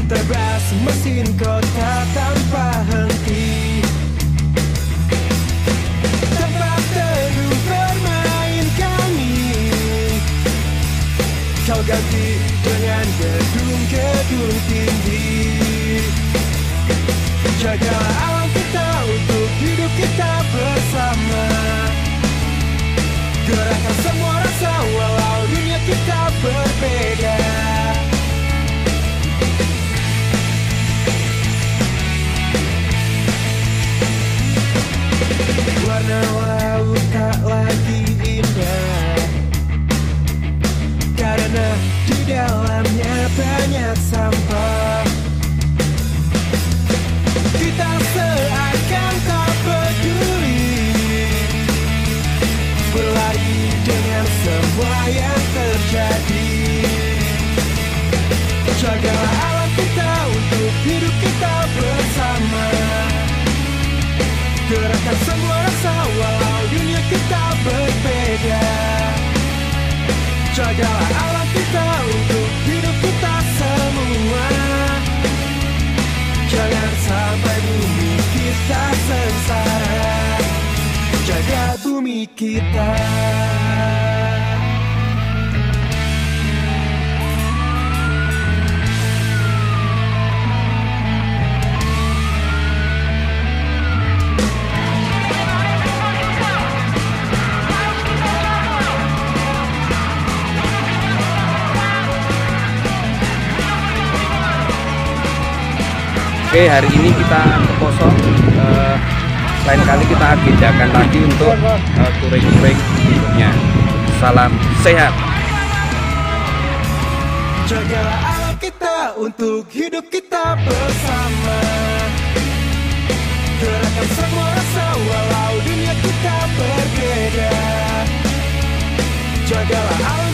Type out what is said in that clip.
Terbas mesin kota tanpa henti, tempat teduh bermain kami kau ganti dengan gedung-gedung tinggi. Jagalah alam kita untuk hidup kita bersama. Gerakkan semua rasa walau dunia kita berbeda. Warna laut tak lagi indah karena di dalamnya banyak sampah. Kita seakan tak peduli, berlari dengan semua yang terjadi. Jagalah alam kita untuk hidup kita bersama. Gerakkan semua rasa walau dunia kita berbeda. Jagalah alam kita untuk hidup kita semua. Jangan sampai bumi kita sengsara. Jaga bumi kita. Oke, hari ini kita ke Poso. Lain kali kita agendakan lagi untuk touring-touring berikutnya. Salam sehat. Jagalah alam kita untuk hidup kita bersama. Gerakkan semua rasa walau dunia kita berbeda. Jagalah alam